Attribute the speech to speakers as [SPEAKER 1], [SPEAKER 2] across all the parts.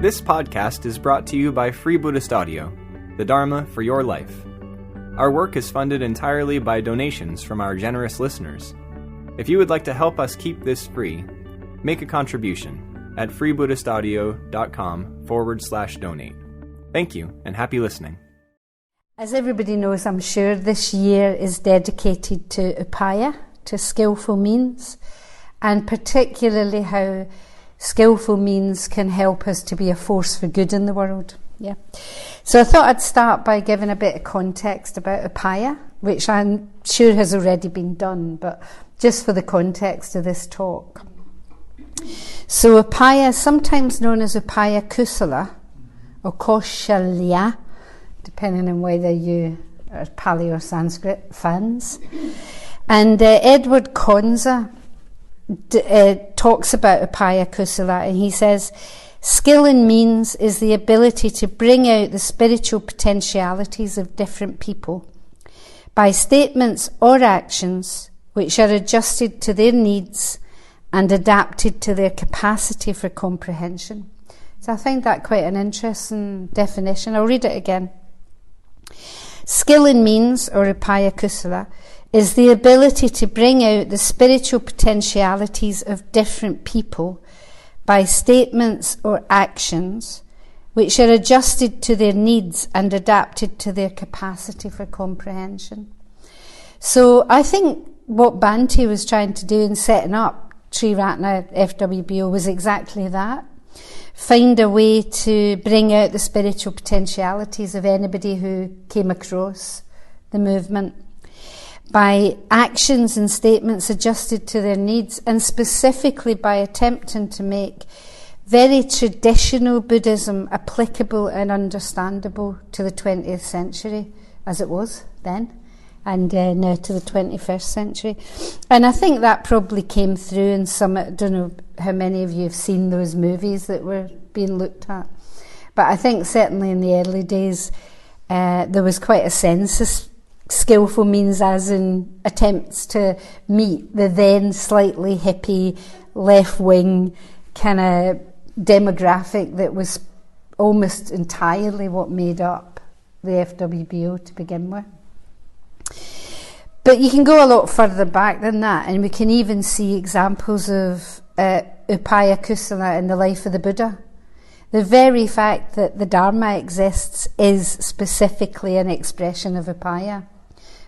[SPEAKER 1] This podcast is brought to you by Free Buddhist Audio, the Dharma for your life. Our work is funded entirely by donations from our generous listeners. If you would like to help us keep this free, make a contribution at freebuddhistaudio.com/donate. Thank you, and happy listening.
[SPEAKER 2] As everybody knows, I'm sure, this year is dedicated to Upaya, to skillful means, and particularly how skillful means can help us to be a force for good in the world. Yeah. So I thought I'd start by giving a bit of context about Upaya, which I'm sure has already been done, but just for the context of this talk. So Upaya, sometimes known as Upaya Kusala or Kaushalya, depending on whether you are Pali or Sanskrit fans. And Edward Konza talks about Upaya Kusala, and he says, skill in means is the ability to bring out the spiritual potentialities of different people by statements or actions which are adjusted to their needs and adapted to their capacity for comprehension. So I find that quite an interesting definition. I'll read it again. Skill in means, or Upaya Kusala, is the ability to bring out the spiritual potentialities of different people by statements or actions which are adjusted to their needs and adapted to their capacity for comprehension. So I think what Bhante was trying to do in setting up Triratna FWBO was exactly that. Find a way to bring out the spiritual potentialities of anybody who came across the movement by actions and statements adjusted to their needs, and specifically by attempting to make very traditional Buddhism applicable and understandable to the 20th century, as it was then, and now to the 21st century. And I think that probably came through in some, I don't know how many of you have seen those movies that were being looked at, but I think certainly in the early days there was quite a sense of skillful means, as in attempts to meet the then slightly hippie, left-wing kind of demographic that was almost entirely what made up the FWBO to begin with. But you can go a lot further back than that, and we can even see examples of Upaya Kusala in the life of the Buddha. The very fact that the Dharma exists is specifically an expression of Upaya,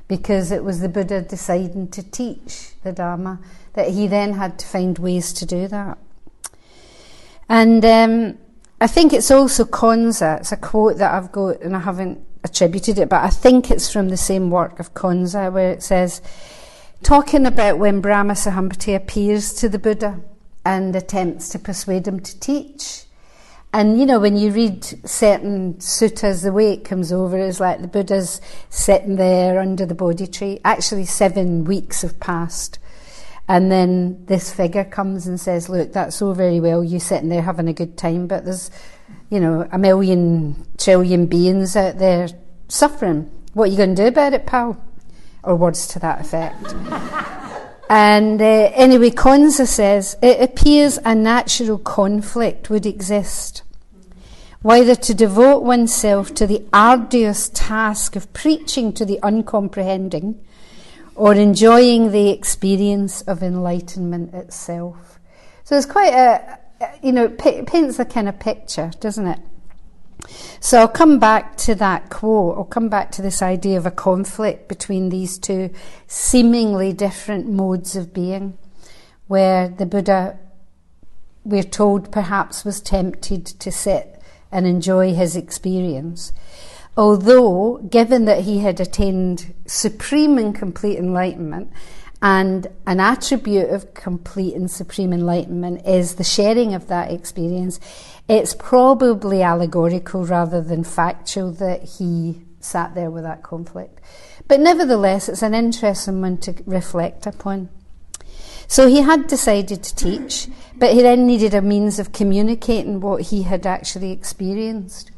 [SPEAKER 2] because it was the Buddha deciding to teach the Dharma that he then had to find ways to do that. And I think it's also Konza. It's a quote that I've got, and I haven't attributed it, but I think it's from the same work of Konza, where it says, talking about when Brahma Sahampati appears to the Buddha and attempts to persuade him to teach. And, you know, when you read certain suttas, the way it comes over is like the Buddha's sitting there under the Bodhi tree. Actually, 7 weeks have passed. And then this figure comes and says, look, that's all very well, you sitting there having a good time, but there's, you know, 1,000,000,000,000 trillion beings out there suffering. What are you going to do about it, pal? Or words to that effect. And anyway, Konza says, it appears a natural conflict would exist, whether to devote oneself to the arduous task of preaching to the uncomprehending or enjoying the experience of enlightenment itself. So it's quite a, you know, it paints a kind of picture, doesn't it? So I'll come back to that quote. I'll come back to this idea of a conflict between these two seemingly different modes of being, where the Buddha, we're told, perhaps was tempted to sit and enjoy his experience. Although, given that he had attained supreme and complete enlightenment, and an attribute of complete and supreme enlightenment is the sharing of that experience, it's probably allegorical rather than factual that he sat there with that conflict. But nevertheless, it's an interesting one to reflect upon. So he had decided to teach, but he then needed a means of communicating what he had actually experienced.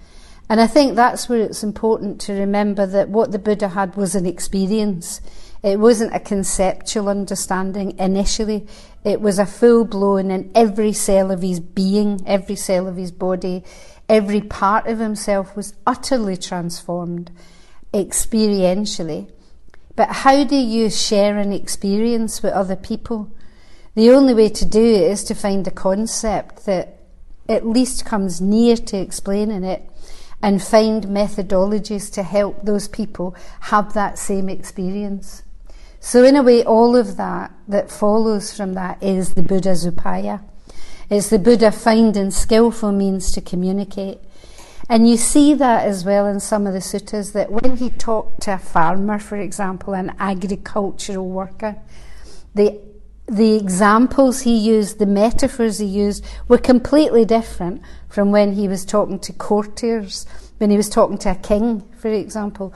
[SPEAKER 2] And I think that's where it's important to remember that what the Buddha had was an experience. It wasn't a conceptual understanding initially. It was a full-blown, in every cell of his being, every cell of his body, every part of himself was utterly transformed experientially. But how do you share an experience with other people? The only way to do it is to find a concept that at least comes near to explaining it, and find methodologies to help those people have that same experience. So in a way, all of that follows from that is the Buddha's Upaya. It's the Buddha finding skillful means to communicate. And you see that as well in some of the suttas, that when he talked to a farmer, for example, an agricultural worker, the examples he used, the metaphors he used, were completely different from when he was talking to courtiers, when he was talking to a king, for example.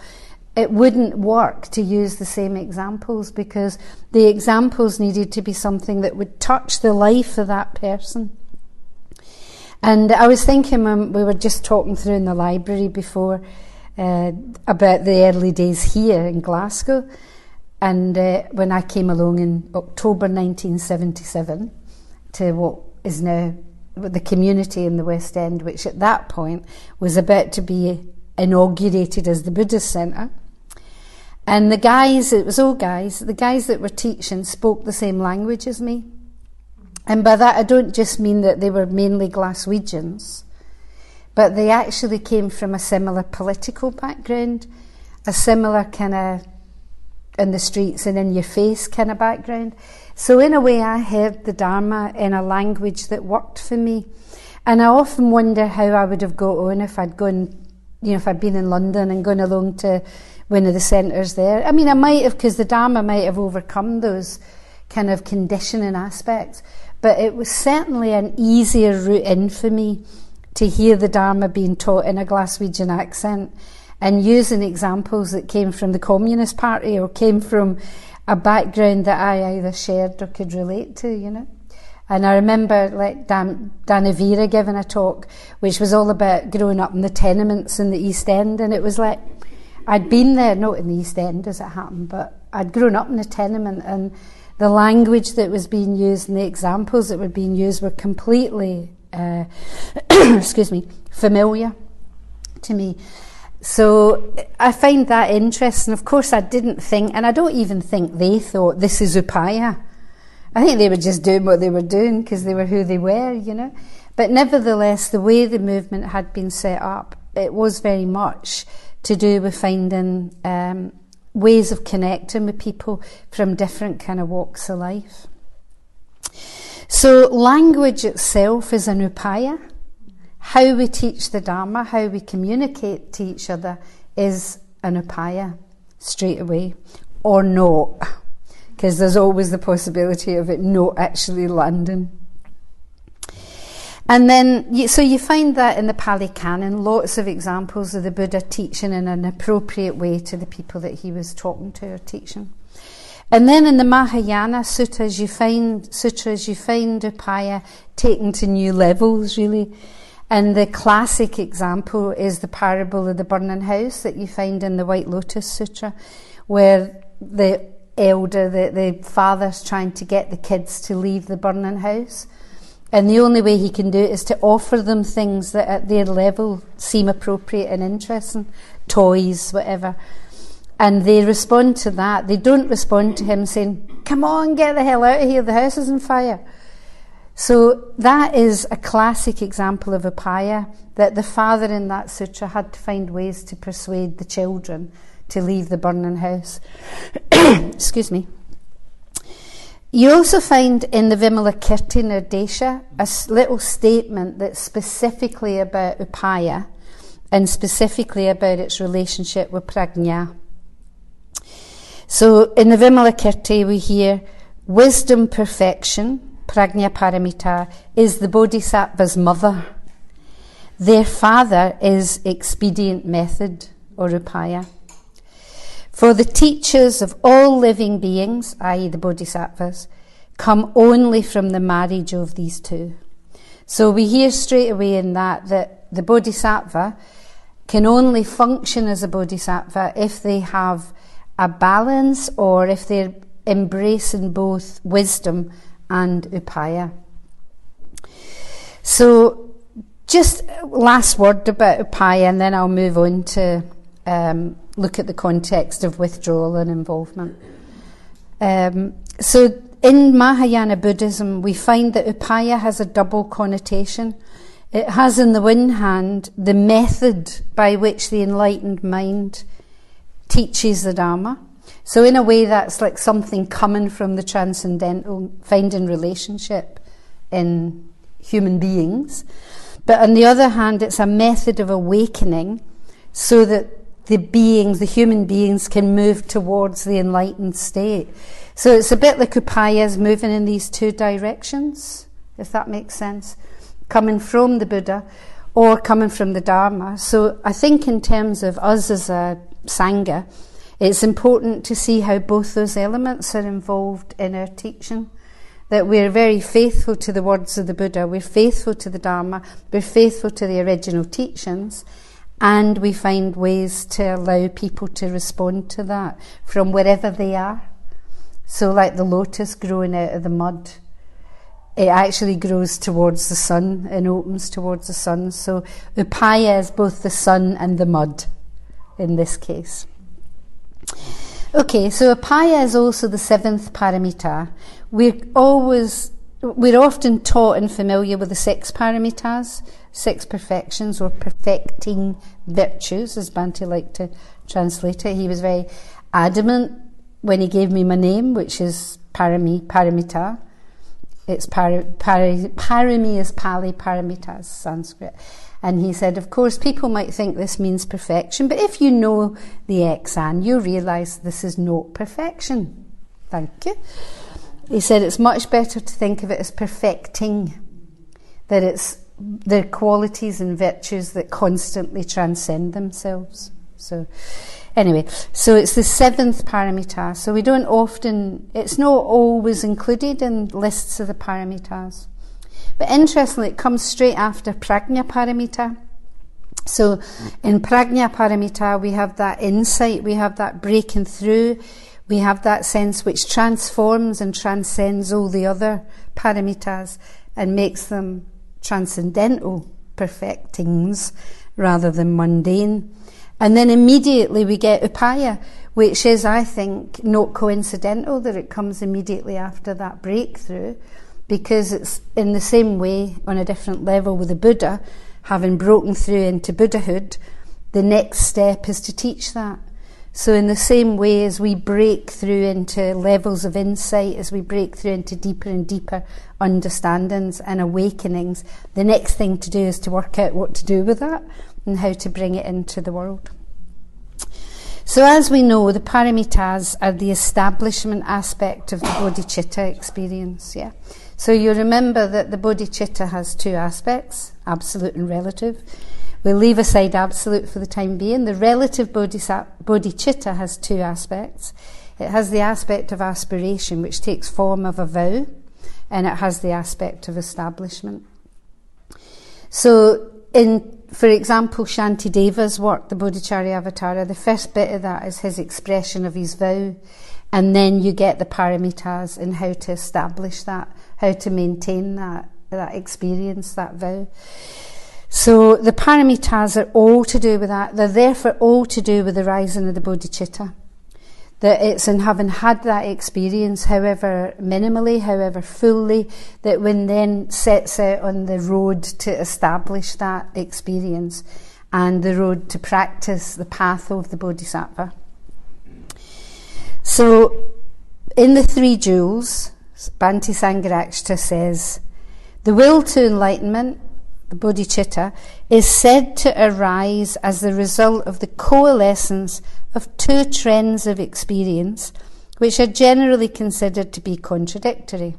[SPEAKER 2] It wouldn't work to use the same examples, because the examples needed to be something that would touch the life of that person. And I was thinking, when we were just talking through in the library before about the early days here in Glasgow, and when I came along in October 1977 to what is now the community in the West End, which at that point was about to be inaugurated as the Buddhist Centre. And the guys, it was all guys, the guys that were teaching spoke the same language as me. And by that I don't just mean that they were mainly Glaswegians, but they actually came from a similar political background, a similar kind of in the streets and in your face kind of background. So in a way I heard the Dharma in a language that worked for me. And I often wonder how I would have got on if I'd gone, if I'd been in London and gone along to one of the centres there. I mean, I might have, because the Dharma might have overcome those kind of conditioning aspects, but it was certainly an easier route in for me to hear the Dharma being taught in a Glaswegian accent and using examples that came from the Communist Party or came from a background that I either shared or could relate to, And I remember like Danavira giving a talk which was all about growing up in the tenements in the East End, and it was like I'd been there, not in the East End as it happened, but I'd grown up in a tenement, and the language that was being used and the examples that were being used were completely familiar to me. So I find that interesting. Of course I didn't think, and I don't even think they thought this is Upaya. I think they were just doing what they were doing because they were who they were, But nevertheless, the way the movement had been set up, it was very much to do with finding ways of connecting with people from different kind of walks of life. So language itself is an Upaya. How we teach the Dharma, how we communicate to each other is an Upaya straight away, or not, because there's always the possibility of it not actually landing. And then, so you find that in the Pali Canon, lots of examples of the Buddha teaching in an appropriate way to the people that he was talking to or teaching. And then in the Mahayana sutras, you find Upaya taken to new levels, really. And the classic example is the parable of the burning house that you find in the White Lotus Sutra, where the elder, the father's trying to get the kids to leave the burning house. And the only way he can do it is to offer them things that at their level seem appropriate and interesting, toys, whatever. And they respond to that. They don't respond to him saying, "Come on, get the hell out of here, the house is on fire." So that is a classic example of Upaya, that the father in that sutra had to find ways to persuade the children to leave the burning house. Excuse me. You also find in the Vimalakirti Nirdesha a little statement that's specifically about Upaya and specifically about its relationship with Prajna. So in the Vimalakirti we hear, wisdom perfection, Prajna Paramita, is the Bodhisattva's mother. Their father is expedient method, or Upaya. For the teachers of all living beings, i.e. the Bodhisattvas, come only from the marriage of these two. So we hear straight away in that the Bodhisattva can only function as a Bodhisattva if they have a balance, or if they're embracing both wisdom and upaya. So just last word about upaya, and then I'll move on to look at the context of withdrawal and involvement. So in Mahayana Buddhism, we find that upaya has a double connotation. It has, on the one hand, the method by which the enlightened mind teaches the Dharma. So in a way, that's like something coming from the transcendental, finding relationship in human beings. But on the other hand, it's a method of awakening so that the human beings can move towards the enlightened state. So it's a bit like Upaya's moving in these two directions, if that makes sense, coming from the Buddha or coming from the Dharma. So I think in terms of us as a Sangha, it's important to see how both those elements are involved in our teaching, that we're very faithful to the words of the Buddha, we're faithful to the Dharma, we're faithful to the original teachings, and we find ways to allow people to respond to that from wherever they are. So like the lotus growing out of the mud, it actually grows towards the sun and opens towards the sun. So Upaya is both the sun and the mud in this case. Okay, so Upaya is also the seventh paramita. We're often taught and familiar with the six paramitas, six perfections or perfecting virtues, as Bhante liked to translate it. He was very adamant when he gave me my name, which is Paramita. It's Parami is Pali, Paramita is Sanskrit. And he said, of course, people might think this means perfection, but if you know the Exan, you realise this is not perfection. Thank you. He said it's much better to think of it as perfecting, that it's the qualities and virtues that constantly transcend themselves. So anyway, so it's the seventh paramita. So we don't often, it's not always included in lists of the paramitas. But interestingly, it comes straight after Prajna Paramita. So in Prajna Paramita, we have that insight, we have that breaking through, we have that sense which transforms and transcends all the other paramitas and makes them transcendental perfectings rather than mundane. And then immediately we get Upaya, which is, I think, not coincidental that it comes immediately after that breakthrough, because it's in the same way, on a different level with the Buddha, having broken through into Buddhahood, the next step is to teach that. So in the same way as we break through into levels of insight, as we break through into deeper and deeper understandings and awakenings, the next thing to do is to work out what to do with that and how to bring it into the world. So as we know, the paramitas are the establishment aspect of the bodhicitta experience, yeah? So you remember that the bodhicitta has two aspects, absolute and relative. We'll leave aside absolute for the time being. The relative bodhicitta has two aspects. It has the aspect of aspiration, which takes form of a vow, and it has the aspect of establishment. So for example, Shantideva's work, the Bodhicharya Avatara, the first bit of that is his expression of his vow, and then you get the paramitas and how to establish that, how to maintain that experience, that vow. So the paramitas are all to do with that. They're therefore all to do with the rising of the bodhicitta. That it's in having had that experience, however minimally, however fully, that one then sets out on the road to establish that experience and the road to practice the path of the bodhisattva. So in the three jewels, Bhante Sangharakshita says, the will to enlightenment, the bodhicitta, is said to arise as the result of the coalescence of two trends of experience which are generally considered to be contradictory.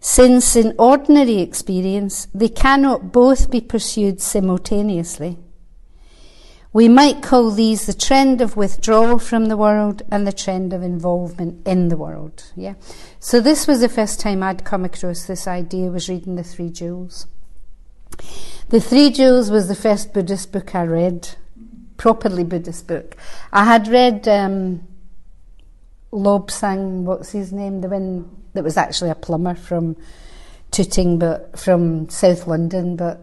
[SPEAKER 2] Since in ordinary experience they cannot both be pursued simultaneously, we might call these the trend of withdrawal from the world and the trend of involvement in the world. Yeah. So this was the first time I'd come across this idea, was reading the Three Jewels. The Three Jewels was the first Buddhist book I read, properly Buddhist book. I had read Lobsang, what's his name, the one that was actually a plumber from Tooting, but from South London, but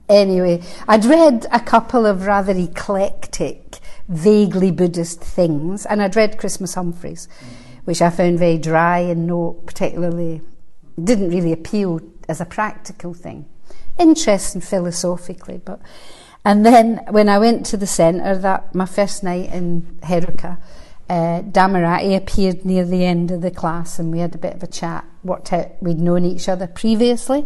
[SPEAKER 2] anyway, I'd read a couple of rather eclectic, vaguely Buddhist things, and I'd read Christmas Humphreys, which I found very dry and didn't really appeal as a practical thing. Interesting philosophically, but... And then when I went to the centre, my first night in Heruka, Dhammarathi appeared near the end of the class, and we had a bit of a chat, worked out we'd known each other previously.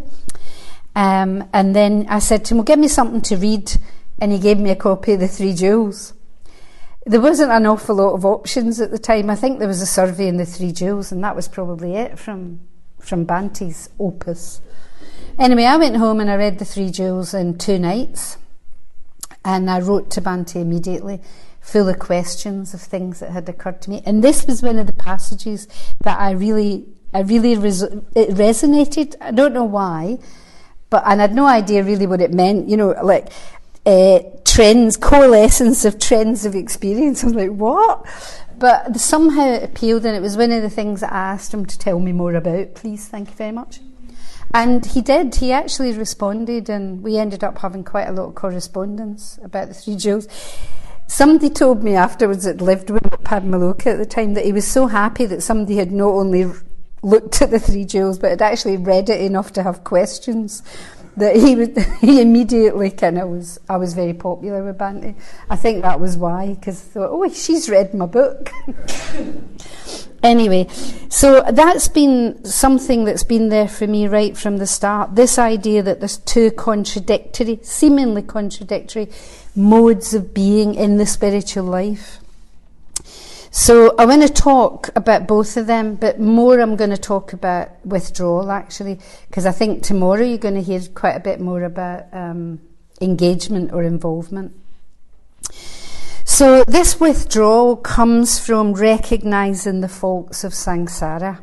[SPEAKER 2] And then I said to him, well, give me something to read, and he gave me a copy of The Three Jewels. There wasn't an awful lot of options at the time. I think there was a survey in The Three Jewels, and that was probably it from Bhante's opus. Anyway, I went home and I read The Three Jewels in 2 nights, and I wrote to Bhante immediately, full of questions of things that had occurred to me. And this was one of the passages that it resonated. I don't know why, and I had no idea really what it meant, like trends, coalescence of trends of experience. I was like, what? But somehow it appealed, and it was one of the things that I asked him to tell me more about. Please, thank you very much. And he did. He actually responded, and we ended up having quite a lot of correspondence about The Three Jewels. Somebody told me afterwards that lived with Padmaloka at the time that he was so happy that somebody had not only looked at The Three Jewels but had actually read it enough to have questions, that he immediately I was very popular with Bhante. I think that was why, because I thought, oh, she's read my book. Anyway, so that's been something that's been there for me right from the start, this idea that there's 2 seemingly contradictory modes of being in the spiritual life. So I want to talk about both of them, but more I'm going to talk about withdrawal, actually, because I think tomorrow you're going to hear quite a bit more about engagement or involvement. So this withdrawal comes from recognising the faults of samsara.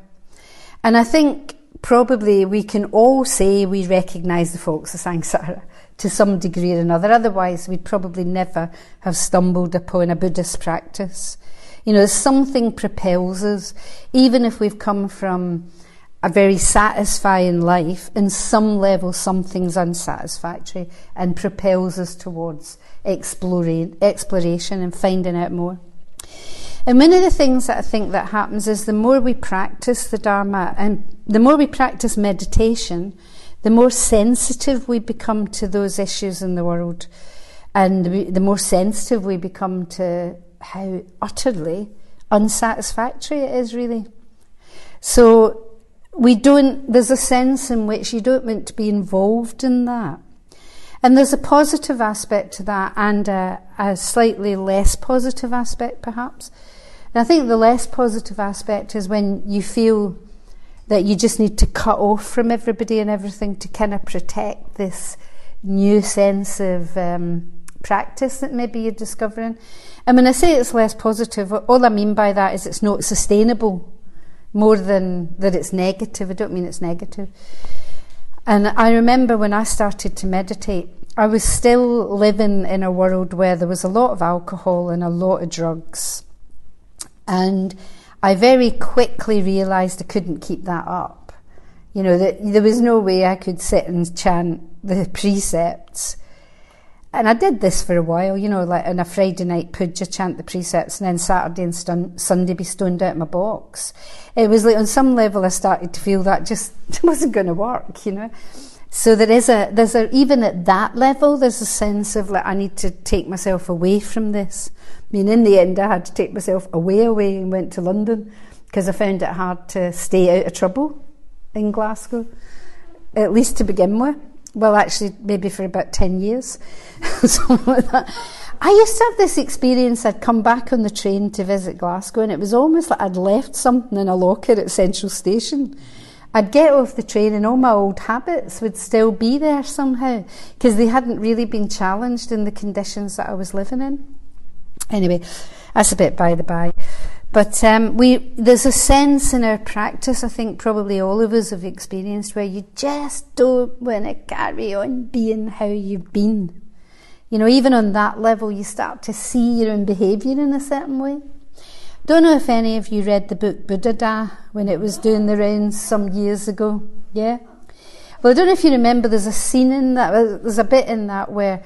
[SPEAKER 2] And I think probably we can all say we recognise the faults of samsara to some degree or another. Otherwise, we'd probably never have stumbled upon a Buddhist practice. Something propels us, even if we've come from a very satisfying life, in some level something's unsatisfactory and propels us towards exploration and finding out more. And one of the things that I think that happens is the more we practice the Dharma and the more we practice meditation, the more sensitive we become to those issues in the world, and the more sensitive we become to how utterly unsatisfactory it is, really. So there's a sense in which you don't want to be involved in that. And there's a positive aspect to that and a slightly less positive aspect, perhaps. And I think the less positive aspect is when you feel that you just need to cut off from everybody and everything to kind of protect this new sense of practice that maybe you're discovering. And when I say it's less positive, all I mean by that is it's not sustainable more than that it's negative. I don't mean it's negative. And I remember when I started to meditate, I was still living in a world where there was a lot of alcohol and a lot of drugs. And I very quickly realised I couldn't keep that up. That there was no way I could sit and chant the precepts. And I did this for a while, like on a Friday night puja, chant the precepts, and then Saturday and Sunday be stoned out of my box. It was like on some level I started to feel that just wasn't going to work, So there's even at that level, there's a sense of like I need to take myself away from this. In the end I had to take myself away and went to London because I found it hard to stay out of trouble in Glasgow, at least to begin with. Well, actually, maybe for about 10 years, something like that. I used to have this experience. I'd come back on the train to visit Glasgow, and it was almost like I'd left something in a locker at Central Station. I'd get off the train, and all my old habits would still be there somehow, because they hadn't really been challenged in the conditions that I was living in. Anyway, that's a bit by the by. But there's a sense in our practice, I think probably all of us have experienced, where you just don't want to carry on being how you've been. You know, even on that level, you start to see your own behaviour in a certain way. Don't know if any of you read the book Buddha when it was doing the rounds some years ago. Yeah? Well, I don't know if you remember, there's a scene in that, there's a bit in that where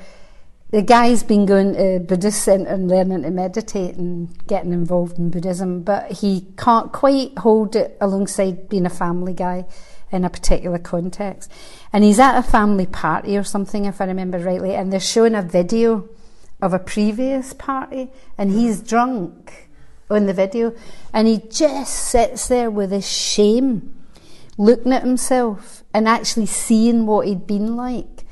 [SPEAKER 2] the guy's been going to Buddhist Centre and learning to meditate and getting involved in Buddhism, but he can't quite hold it alongside being a family guy in a particular context. And he's at a family party or something, if I remember rightly, and they're showing a video of a previous party, and he's drunk on the video, and he just sits there with his shame, looking at himself and actually seeing what he'd been like.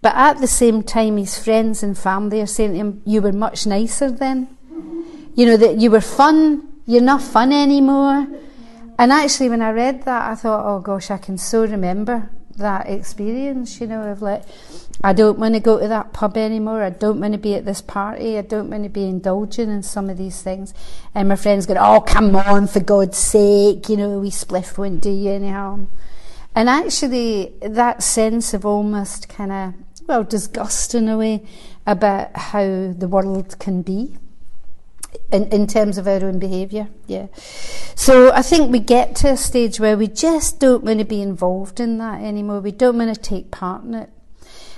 [SPEAKER 2] But at the same time, his friends and family are saying to him, you were much nicer then. You know, that you were fun, you're not fun anymore. And actually, when I read that, I thought, oh gosh, I can so remember that experience, you know, of like, I don't want to go to that pub anymore, I don't want to be at this party, I don't want to be indulging in some of these things. And my friends go, oh, come on, for God's sake, you know, a wee spliff won't do you any harm. And actually, that sense of almost kind of, well, disgust in a way about how the world can be in terms of our own behaviour, yeah. So I think we get to a stage where we just don't want to be involved in that anymore. We don't want to take part in it.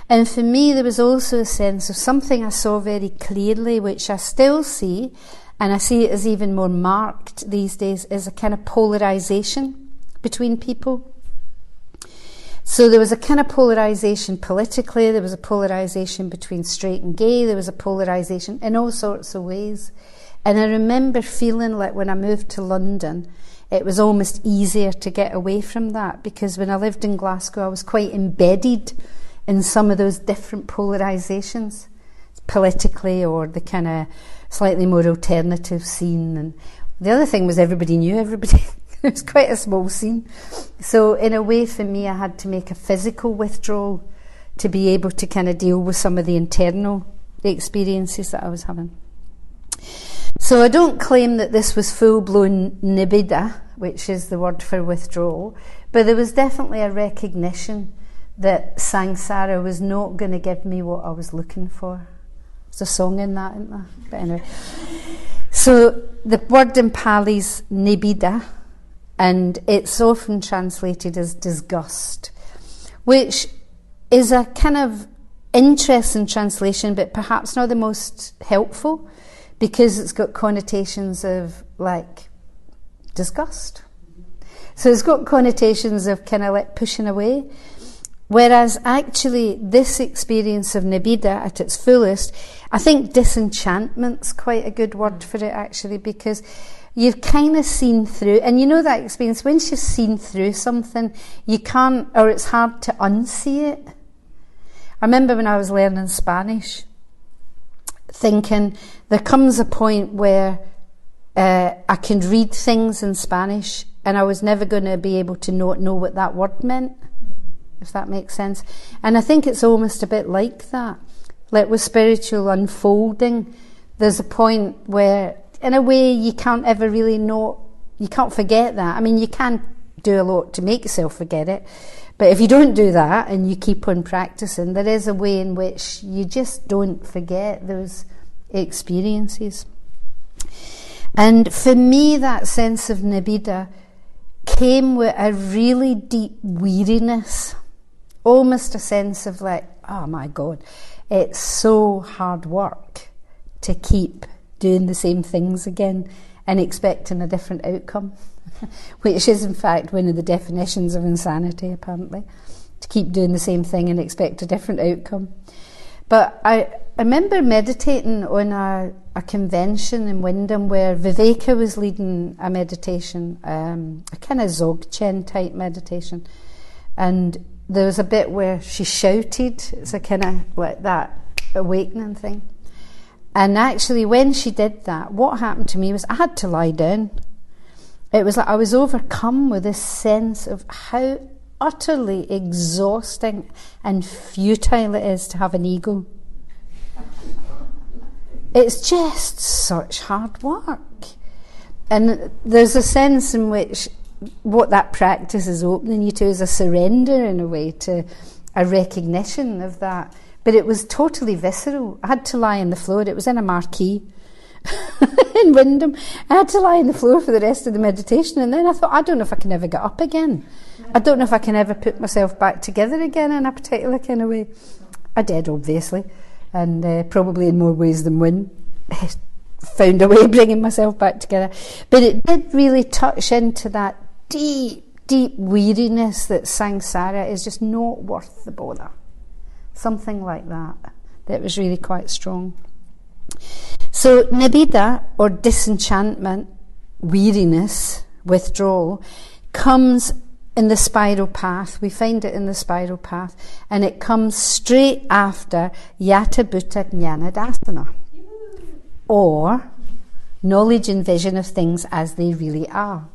[SPEAKER 2] And for me, there was also a sense of something I saw very clearly, which I still see, and I see it as even more marked these days, is a kind of polarisation between people. So there was a kind of polarisation politically, there was a polarisation between straight and gay, there was a polarisation in all sorts of ways. And I remember feeling like when I moved to London, it was almost easier to get away from that, because when I lived in Glasgow, I was quite embedded in some of those different polarisations, politically or the kind of slightly more alternative scene. And the other thing was everybody knew everybody. It was quite a small scene. So in a way, for me, I had to make a physical withdrawal to be able to kind of deal with some of the internal experiences that I was having. So I don't claim that this was full-blown nibbida, which is the word for withdrawal, but there was definitely a recognition that samsara was not going to give me what I was looking for. There's a song in that, isn't there? But anyway. So the word in Pali is nibbida, and it's often translated as disgust, which is a kind of interesting translation, but perhaps not the most helpful, because it's got connotations of like disgust. So it's got connotations of kind of like pushing away, whereas actually this experience of nibbida at its fullest, I think disenchantment's quite a good word for it actually, because you've kind of seen through, and you know that experience, once you've seen through something, you can't, or it's hard to unsee it. I remember when I was learning Spanish, thinking there comes a point where I can read things in Spanish and I was never going to be able to not know what that word meant, if that makes sense. And I think it's almost a bit like that. Like with spiritual unfolding, there's a point where in a way you can't ever really know, you can't forget that. I mean, you can do a lot to make yourself forget it, but if you don't do that and you keep on practicing, there is a way in which you just don't forget those experiences. And for me, that sense of nibbida came with a really deep weariness, almost a sense of like, oh my God, it's so hard work to keep doing the same things again and expecting a different outcome, which is in fact one of the definitions of insanity, apparently, to keep doing the same thing and expect a different outcome. But I remember meditating on a convention in Wyndham where Viveka was leading a meditation, a kind of Dzogchen type meditation, and there was a bit where she shouted. It's a kind of like that awakening thing. And actually when she did that, what happened to me was I had to lie down. It was like I was overcome with this sense of how utterly exhausting and futile it is to have an ego. It's just such hard work. And there's a sense in which what that practice is opening you to is a surrender in a way to a recognition of that But it was totally visceral. I had to lie on the floor. It was in a marquee in Wyndham. I had to lie on the floor for the rest of the meditation, and then I thought, I don't know if I can ever get up again. I don't know if I can ever put myself back together again in a particular kind of way. I did, obviously, and probably in more ways than one. Found a way of bringing myself back together. But it did really touch into that deep weariness that samsara is just not worth the bother. Something like that. That was really quite strong. So nibbida, or disenchantment, weariness, withdrawal, comes in the spiral path. We find it in the spiral path, and it comes straight after Yata Bhuta Jnanadasana, or knowledge and vision of things as they really are.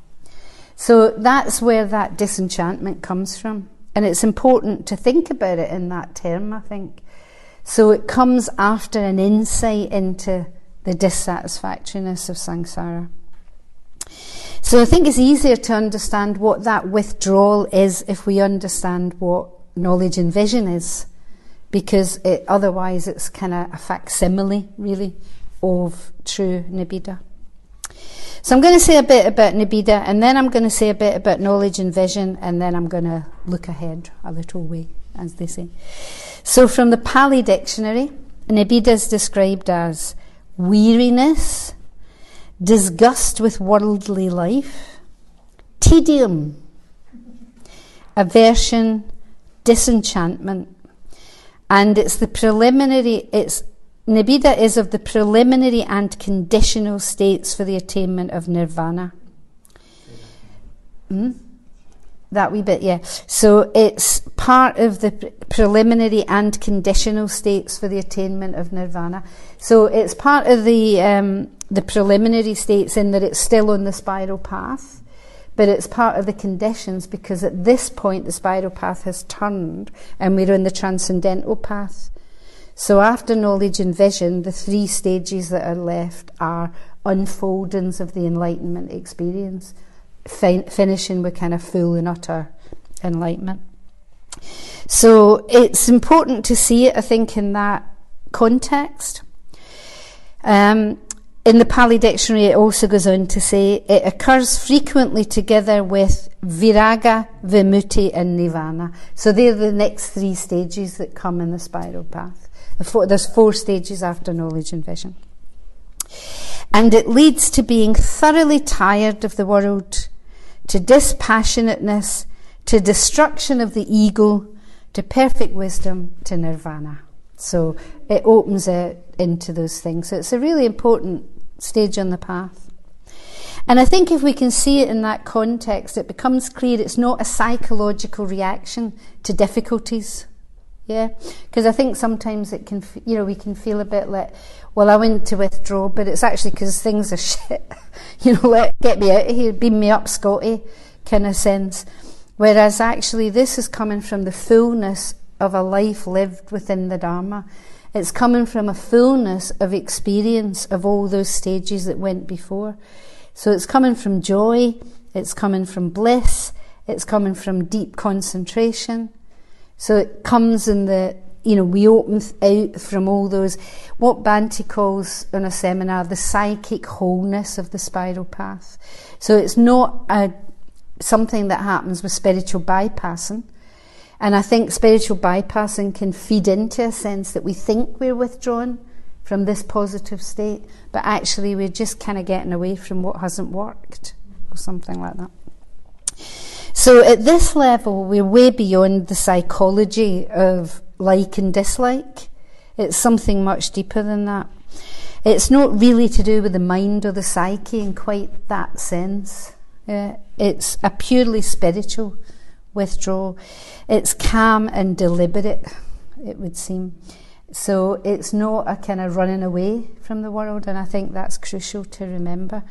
[SPEAKER 2] So that's where that disenchantment comes from. And it's important to think about it in that term, I think. So it comes after an insight into the dissatisfactoriness of samsara. So I think it's easier to understand what that withdrawal is if we understand what knowledge and vision is, because otherwise it's kind of a facsimile, really, of true nibbida. So I'm going to say a bit about nibbida, and then I'm going to say a bit about knowledge and vision, and then I'm going to look ahead a little way, as they say. So from the Pali dictionary, nibbida is described as weariness, disgust with worldly life, tedium, aversion, disenchantment, and nibbida is of the preliminary and conditional states for the attainment of nirvana. That wee bit, yeah. So it's part of the preliminary and conditional states for the attainment of nirvana. So it's part of the preliminary states in that it's still on the spiral path, but it's part of the conditions because at this point the spiral path has turned and we're on the transcendental path. So after knowledge and vision, the three stages that are left are unfoldings of the enlightenment experience, finishing with kind of full and utter enlightenment. So it's important to see it, I think, in that context. In the Pali dictionary, it also goes on to say it occurs frequently together with viraga, vimutti and nirvana. So they're the next three stages that come in the spiral path. There's 4 stages after knowledge and vision. And it leads to being thoroughly tired of the world, to dispassionateness, to destruction of the ego, to perfect wisdom, to nirvana. So it opens it into those things. So it's a really important stage on the path. And I think if we can see it in that context, it becomes clear it's not a psychological reaction to difficulties. Yeah, because I think sometimes it can, we can feel a bit like, well, I went to withdraw, but it's actually because things are shit. Get me out of here, beam me up, Scotty, kind of sense. Whereas actually this is coming from the fullness of a life lived within the Dharma. It's coming from a fullness of experience of all those stages that went before. So it's coming from joy, it's coming from bliss, it's coming from deep concentration. So it comes in we open out from all those, what Bhante calls in a seminar, the psychic wholeness of the spiral path. So it's not something that happens with spiritual bypassing. And I think spiritual bypassing can feed into a sense that we think we're withdrawn from this positive state, but actually we're just kind of getting away from what hasn't worked, or something like that. So at this level, we're way beyond the psychology of like and dislike. It's something much deeper than that. It's not really to do with the mind or the psyche in quite that sense. It's a purely spiritual withdrawal. It's calm and deliberate, it would seem. So it's not a kind of running away from the world, and I think that's crucial to remember.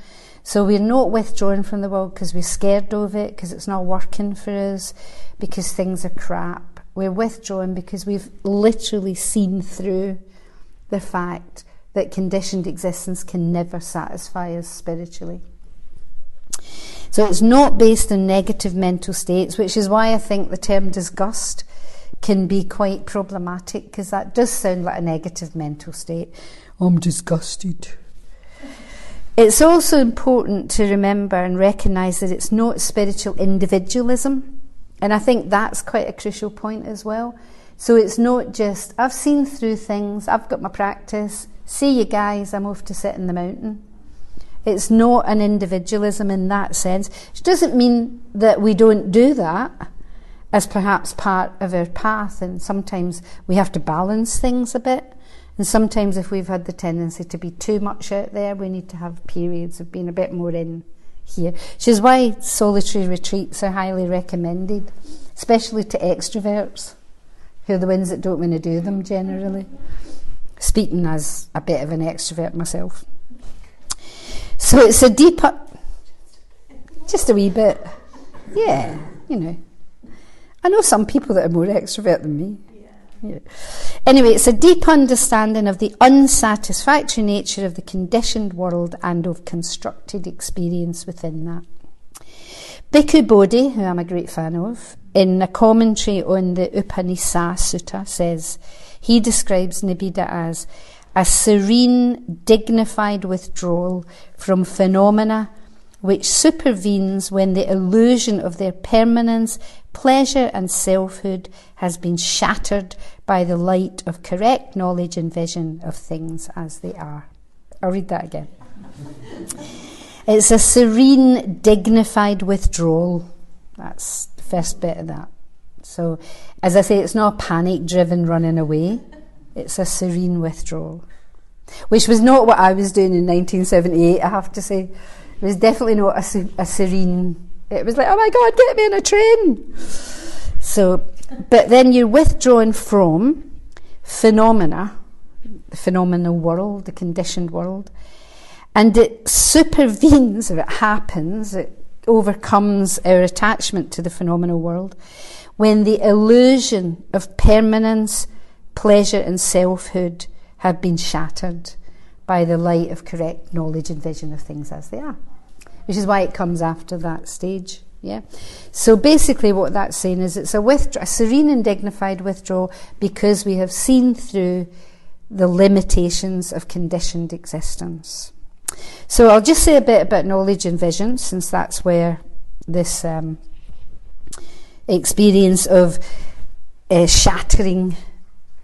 [SPEAKER 2] So we're not withdrawing from the world because we're scared of it, because it's not working for us, because things are crap. We're withdrawing because we've literally seen through the fact that conditioned existence can never satisfy us spiritually. So it's not based on negative mental states, which is why I think the term disgust can be quite problematic, because that does sound like a negative mental state. I'm disgusted. It's also important to remember and recognise that it's not spiritual individualism, and I think that's quite a crucial point as well. So it's not just, I've seen through things, I've got my practice, see you guys, I'm off to sit in the mountain. It's not an individualism in that sense, which doesn't mean that we don't do that as perhaps part of our path, and sometimes we have to balance things a bit. And sometimes if we've had the tendency to be too much out there, we need to have periods of being a bit more in here. Which is why solitary retreats are highly recommended, especially to extroverts, who are the ones that don't want to do them generally. Speaking as a bit of an extrovert myself. So it's a deeper, just a wee bit, yeah, you know. I know some people that are more extrovert than me. Yeah. Anyway, it's a deep understanding of the unsatisfactory nature of the conditioned world and of constructed experience within that. Bhikkhu Bodhi, who I'm a great fan of, in a commentary on the Upanishad Sutta says, he describes Nibbida as a serene, dignified withdrawal from phenomena which supervenes when the illusion of their permanence, pleasure and selfhood has been shattered by the light of correct knowledge and vision of things as they are. I'll read that again. It's a serene, dignified withdrawal. That's the first bit of that. So, as I say, it's not a panic-driven running away. It's a serene withdrawal, which was not what I was doing in 1978, I have to say. It was definitely not a serene... It was like, oh my God, get me on a train! So, but then you're withdrawn from phenomena, the phenomenal world, the conditioned world, and it supervenes, or it happens, it overcomes our attachment to the phenomenal world when the illusion of permanence, pleasure and selfhood have been shattered by the light of correct knowledge and vision of things as they are, which is why it comes after that stage. Yeah. So basically what that's saying is it's a serene and dignified withdrawal because we have seen through the limitations of conditioned existence. So I'll just say a bit about knowledge and vision, since that's where this experience of shattering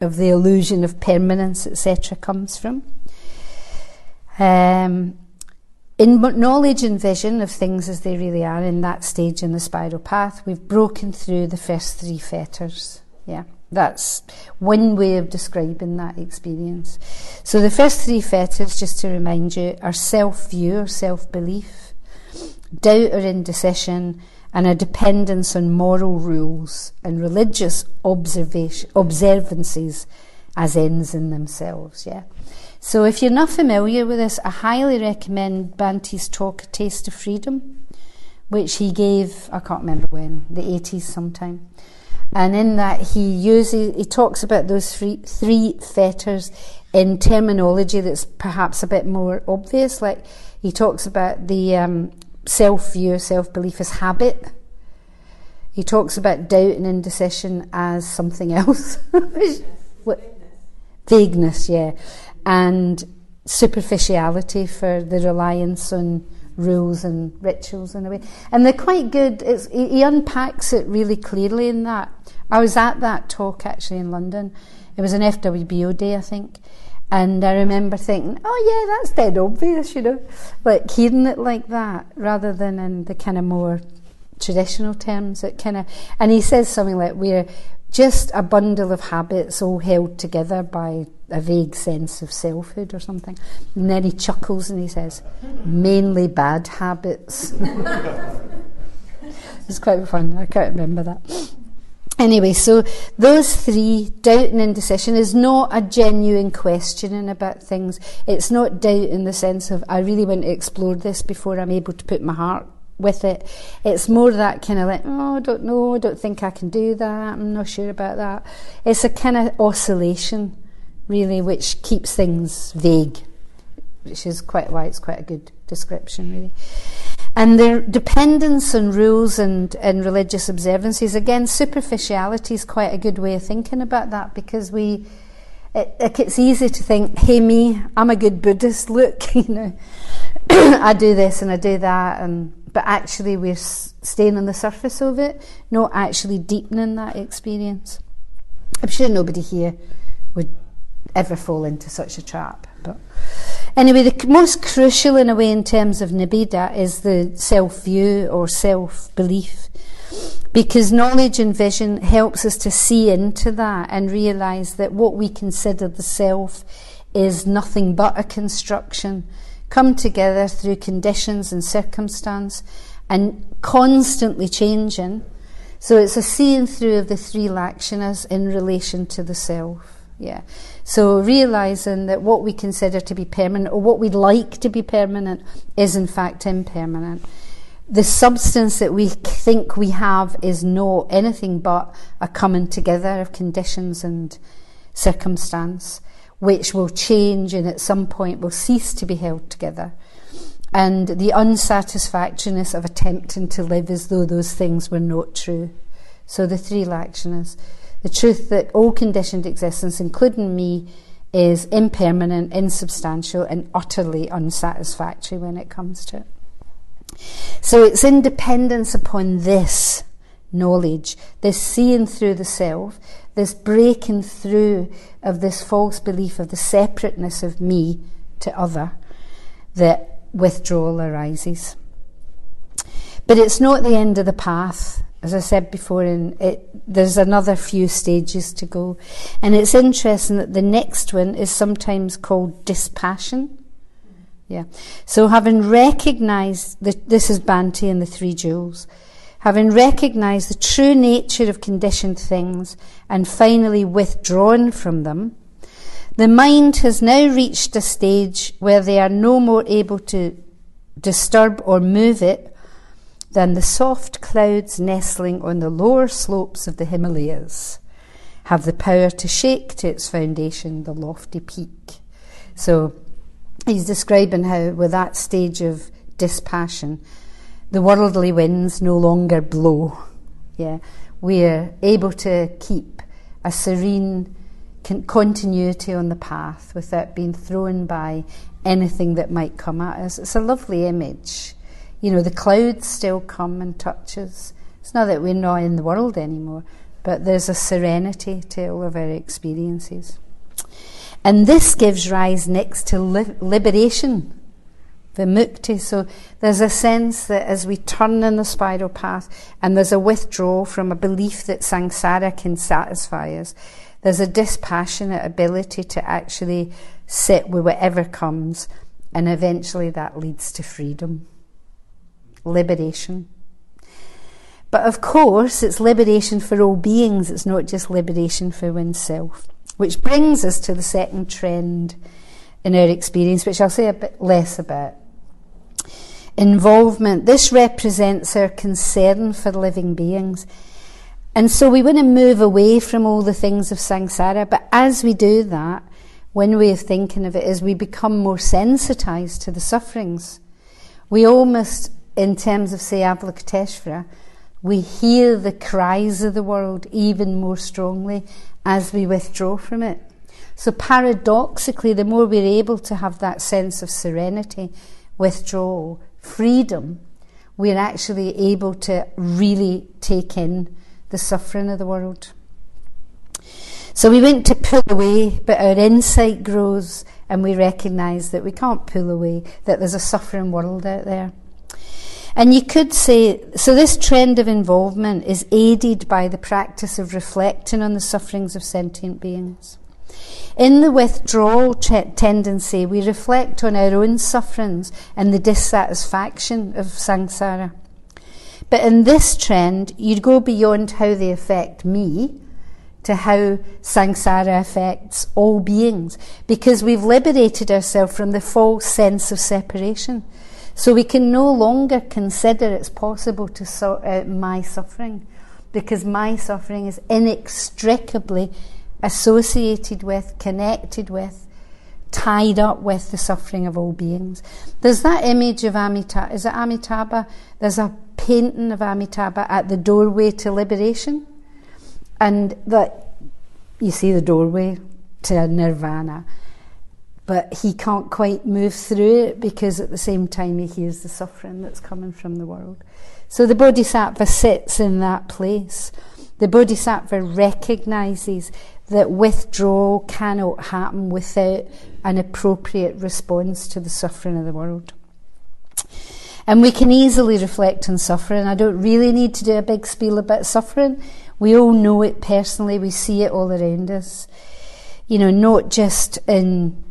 [SPEAKER 2] of the illusion of permanence, etc., comes from. In knowledge and vision of things as they really are, in that stage in the spiral path, we've broken through the first three fetters. Yeah, that's one way of describing that experience. So the first three fetters, just to remind you, are self-view or self-belief, doubt or indecision, and a dependence on moral rules and religious observances as ends in themselves. Yeah. So if you're not familiar with this, I highly recommend Bante's talk, A Taste of Freedom, which he gave, I can't remember when, the 80s sometime. And in that he talks about those three fetters in terminology that's perhaps a bit more obvious. Like he talks about the self-view, self-belief as habit. He talks about doubt and indecision as something else. Vagueness, yeah. And superficiality for the reliance on rules and rituals in a way. And they're quite good. He unpacks it really clearly in that. I was at that talk actually in London. It was an FWBO day, I think. And I remember thinking, oh yeah, that's dead obvious, you know. Like hearing it like that rather than in the kind of more traditional terms. And he says something like, we're just a bundle of habits all held together by a vague sense of selfhood or something. And then he chuckles and he says, mainly bad habits. It's quite fun. I can't remember that. Anyway, so those three, doubt and indecision, is not a genuine questioning about things. It's not doubt in the sense of, I really want to explore this before I'm able to put my heart with it. It's more that kind of like, oh, I don't know, I don't think I can do that, I'm not sure about that. It's a kind of oscillation, really, which keeps things vague, which is quite why it's quite a good description, really. And their dependence on rules and religious observances, again, superficiality is quite a good way of thinking about that, because it's easy to think, hey me, I'm a good Buddhist, look, you know, I do this and I do that, but actually we're staying on the surface of it, not actually deepening that experience. I'm sure nobody here would ever fall into such a trap, but anyway, the most crucial in a way in terms of nibbida is the self-view or self-belief, because knowledge and vision helps us to see into that and realise that what we consider the self is nothing but a construction, come together through conditions and circumstance and constantly changing. So it's a seeing through of the three lakshanas in relation to the self. Yeah. So realising that what we consider to be permanent, or what we'd like to be permanent, is in fact impermanent. The substance that we think we have is not anything but a coming together of conditions and circumstance, which will change and at some point will cease to be held together. And the unsatisfactoriness of attempting to live as though those things were not true. So the three lakshanas. The truth that all conditioned existence, including me, is impermanent, insubstantial, and utterly unsatisfactory when it comes to it. So it's in dependence upon this knowledge, this seeing through the self, this breaking through of this false belief of the separateness of me to other, that withdrawal arises. But it's not the end of the path. As I said before, there's another few stages to go. And it's interesting that the next one is sometimes called dispassion. Yeah. So having recognised, this is Bhante and the Three Jewels, having recognised the true nature of conditioned things and finally withdrawn from them, the mind has now reached a stage where they are no more able to disturb or move it than the soft clouds nestling on the lower slopes of the Himalayas have the power to shake to its foundation the lofty peak. So he's describing how with that stage of dispassion, the worldly winds no longer blow. Yeah, we're able to keep a serene continuity on the path without being thrown by anything that might come at us. It's a lovely image. You know, the clouds still come and touch us. It's not that we're not in the world anymore, but there's a serenity to all of our experiences. And this gives rise next to liberation, vimukti. So there's a sense that as we turn in the spiral path and there's a withdrawal from a belief that samsara can satisfy us, there's a dispassionate ability to actually sit with whatever comes, and eventually that leads to freedom. Liberation. But of course, it's liberation for all beings, it's not just liberation for oneself. Which brings us to the second trend in our experience, which I'll say a bit less about. Involvement. This represents our concern for living beings. And so we want to move away from all the things of samsara, but as we do that, one way of thinking of it is we become more sensitized to the sufferings. We almost, in terms of, say, Avalokiteshvara, we hear the cries of the world even more strongly as we withdraw from it. So paradoxically, the more we're able to have that sense of serenity, withdrawal, freedom, we're actually able to really take in the suffering of the world. So we want to pull away, but our insight grows and we recognise that we can't pull away, that there's a suffering world out there. And you could say, so this trend of involvement is aided by the practice of reflecting on the sufferings of sentient beings. In the withdrawal tendency, we reflect on our own sufferings and the dissatisfaction of samsara. But in this trend, you go beyond how they affect me to how samsara affects all beings, because we've liberated ourselves from the false sense of separation. So we can no longer consider it's possible to sort out my suffering, because my suffering is inextricably associated with, connected with, tied up with the suffering of all beings. There's that image of Amitabha. Is it Amitabha? There's a painting of Amitabha at the doorway to liberation. And that you see the doorway to nirvana. But he can't quite move through it because at the same time he hears the suffering that's coming from the world. So the Bodhisattva sits in that place. The Bodhisattva recognises that withdrawal cannot happen without an appropriate response to the suffering of the world. And we can easily reflect on suffering. I don't really need to do a big spiel about suffering. We all know it personally. We see it all around us. You know, not just in,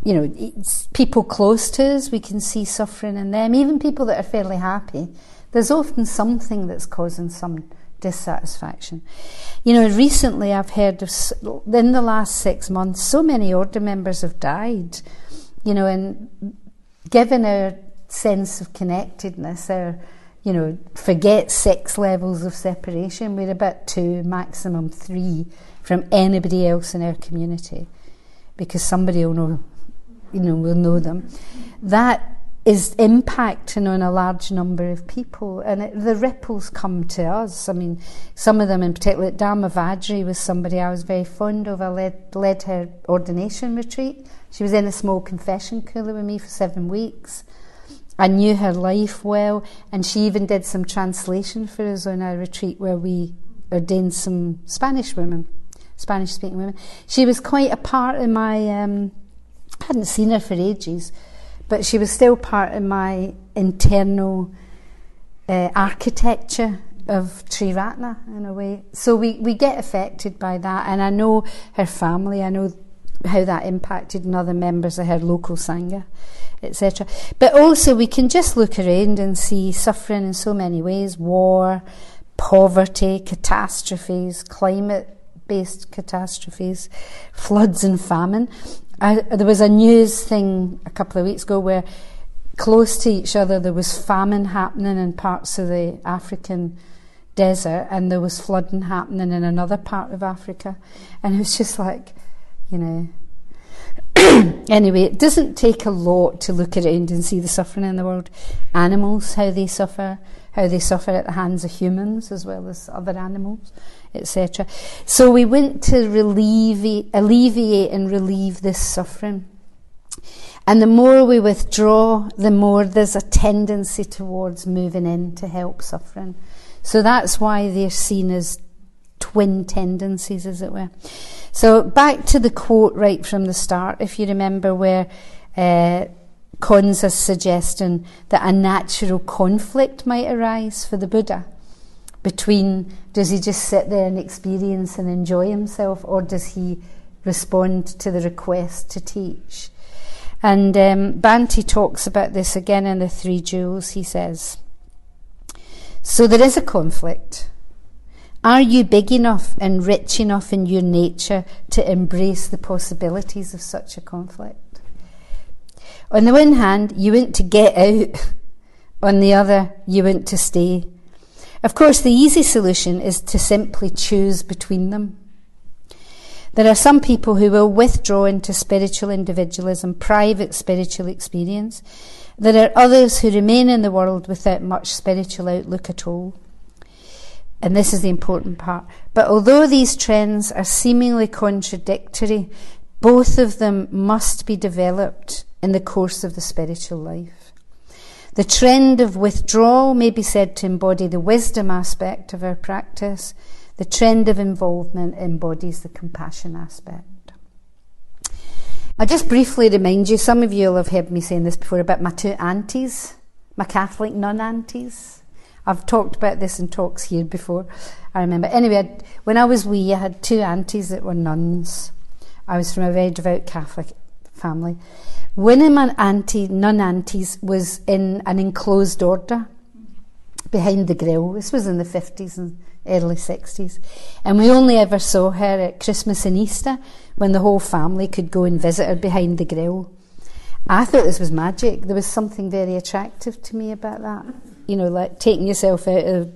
[SPEAKER 2] you know, it's people close to us, we can see suffering in them. Even people that are fairly happy, there's often something that's causing some dissatisfaction. You know, recently I've heard of, in the last 6 months, so many order members have died. You know, and given our sense of connectedness, our, you know, forget 6 levels of separation, we're about 2, maximum 3 from anybody else in our community, because somebody will know, you know, will know them. That is impacting on a large number of people, and the ripples come to us. I mean, some of them in particular, Dharma Vajri was somebody I was very fond of. I led her ordination retreat. She was in a small confession cooler with me for 7 weeks. I knew her life well, and she even did some translation for us on our retreat where we ordained some Spanish-speaking women. She was quite a part of my, I hadn't seen her for ages, but she was still part of my internal architecture of Triratna in a way. So we get affected by that, and I know her family, I know how that impacted on other members of her local Sangha, etc. But also we can just look around and see suffering in so many ways: war, poverty, catastrophes, climate-based catastrophes, floods and famine. There was a news thing a couple of weeks ago where close to each other there was famine happening in parts of the African desert, and there was flooding happening in another part of Africa. And it was just like, you know... Anyway, it doesn't take a lot to look around and see the suffering in the world. Animals, how they suffer at the hands of humans as well as other animals, etc. So we want to alleviate and relieve this suffering. And the more we withdraw, the more there's a tendency towards moving in to help suffering. So that's why they're seen as twin tendencies, as it were. So back to the quote right from the start, if you remember, where Konza's suggesting that a natural conflict might arise for the Buddha between, does he just sit there and experience and enjoy himself, or does he respond to the request to teach? And Bhante talks about this again in the Three Jewels. He says, so there is a conflict. Are you big enough and rich enough in your nature to embrace the possibilities of such a conflict? On the one hand, you want to get out. On the other, you want to stay. Of course, the easy solution is to simply choose between them. There are some people who will withdraw into spiritual individualism, private spiritual experience. There are others who remain in the world without much spiritual outlook at all. And this is the important part. But although these trends are seemingly contradictory, both of them must be developed in the course of the spiritual life. The trend of withdrawal may be said to embody the wisdom aspect of our practice. The trend of involvement embodies the compassion aspect. I'll just briefly remind you, some of you will have heard me saying this before, about my 2 aunties, my Catholic nun-aunties. I've talked about this in talks here before, I remember. Anyway, when I was wee, I had 2 aunties that were nuns. I was from a very devout Catholic family. One of my nun aunties was in an enclosed order behind the grill. This was in the 50s and early 60s. And we only ever saw her at Christmas and Easter, when the whole family could go and visit her behind the grill. I thought this was magic. There was something very attractive to me about that. You know, like taking yourself out of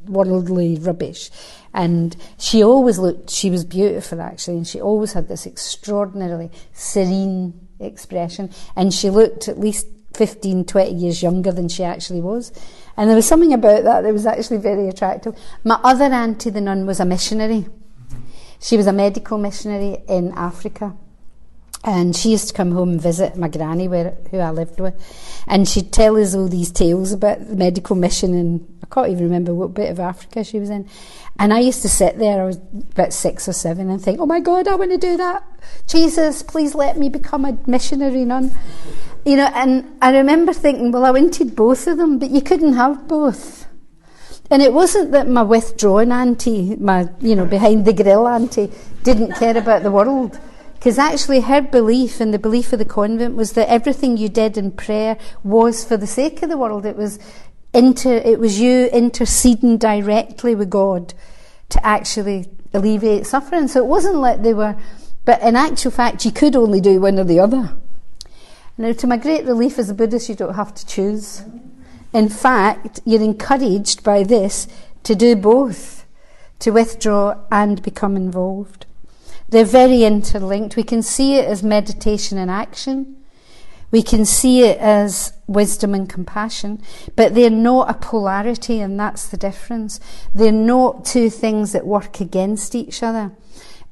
[SPEAKER 2] worldly rubbish. And she always she was beautiful actually, and she always had this extraordinarily serene expression, and she looked at least 15, 20 years younger than she actually was. And there was something about that was actually very attractive. My other auntie, the nun, was a missionary. She was a medical missionary in Africa. And she used to come home and visit my granny, who I lived with. And she'd tell us all these tales about the medical mission, and I can't even remember what bit of Africa she was in. And I used to sit there, I was about 6 or 7, and think, oh my God, I want to do that. Jesus, please let me become a missionary nun. You know, and I remember thinking, well, I wanted both of them, but you couldn't have both. And it wasn't that my withdrawn auntie, my, behind the grill auntie, didn't care about the world. Because actually her belief and the belief of the convent was that everything you did in prayer was for the sake of the world. It was you interceding directly with God to actually alleviate suffering. So it wasn't like they were, but in actual fact you could only do one or the other. Now, to my great relief as a Buddhist, you don't have to choose. In fact, you're encouraged by this to do both, to withdraw and become involved. They're very interlinked. We can see it as meditation and action. We can see it as wisdom and compassion, but they're not a polarity, and that's the difference. They're not two things that work against each other.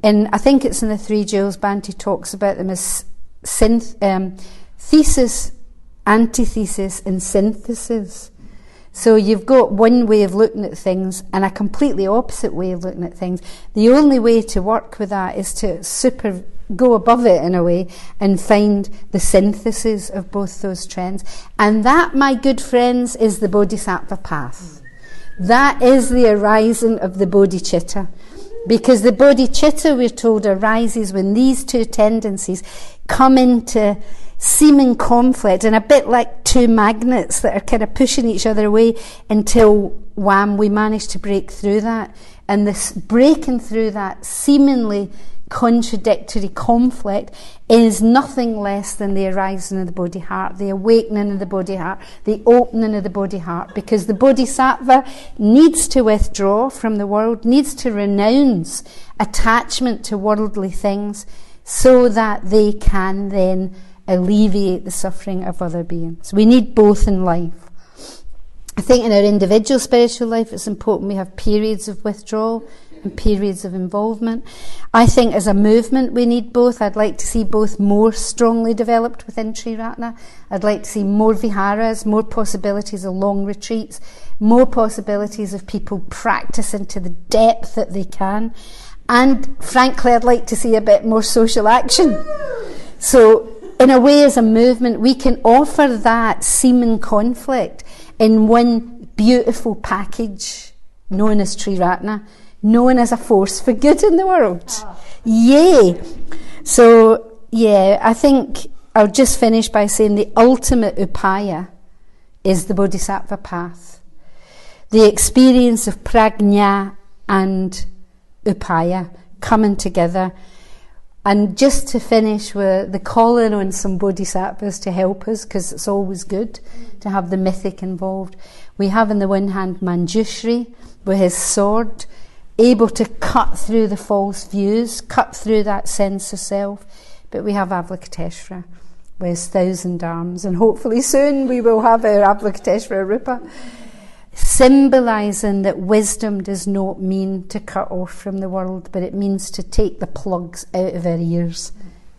[SPEAKER 2] And I think it's in the Three Jewels, Bhante talks about them as thesis, antithesis, and synthesis. So you've got one way of looking at things and a completely opposite way of looking at things. The only way to work with that is to go above it in a way and find the synthesis of both those trends. And that, my good friends, is the Bodhisattva path. That is the arising of the bodhicitta. Because the bodhicitta, we're told, arises when these two tendencies come into seeming conflict, and a bit like two magnets that are kind of pushing each other away, until wham, we manage to break through that. And this breaking through that seemingly contradictory conflict is nothing less than the arising of the Bodhi heart, the awakening of the Bodhi heart, the opening of the Bodhi heart, because the Bodhisattva needs to withdraw from the world, needs to renounce attachment to worldly things, so that they can then alleviate the suffering of other beings. We need both in life. I think in our individual spiritual life it's important we have periods of withdrawal and periods of involvement. I think as a movement we need both. I'd like to see both more strongly developed within Triratna. I'd like to see more viharas, more possibilities of long retreats, more possibilities of people practicing to the depth that they can. And frankly, I'd like to see a bit more social action. So in a way, as a movement, we can offer that seeming conflict in one beautiful package known as Triratna, known as a force for good in the world. Yay! So, I think I'll just finish by saying the ultimate upaya is the Bodhisattva path. The experience of prajna and upaya coming together. And just to finish with the calling on some bodhisattvas to help us, because it's always good to have the mythic involved. We have on the one hand Manjushri with his sword, able to cut through the false views, cut through that sense of self. But we have Avalokiteshvara with his 1,000 arms, and hopefully soon we will have our Avalokiteshvara Rupa, symbolising that wisdom does not mean to cut off from the world, but it means to take the plugs out of our ears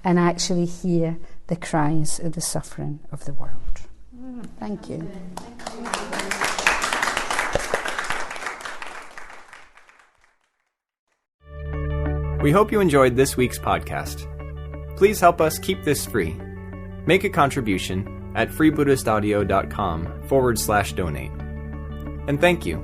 [SPEAKER 2] and actually hear the cries of the suffering of the world. Thank you.
[SPEAKER 1] We hope you enjoyed this week's podcast. Please help us keep this free. Make a contribution at freebuddhistaudio.com/donate. And thank you.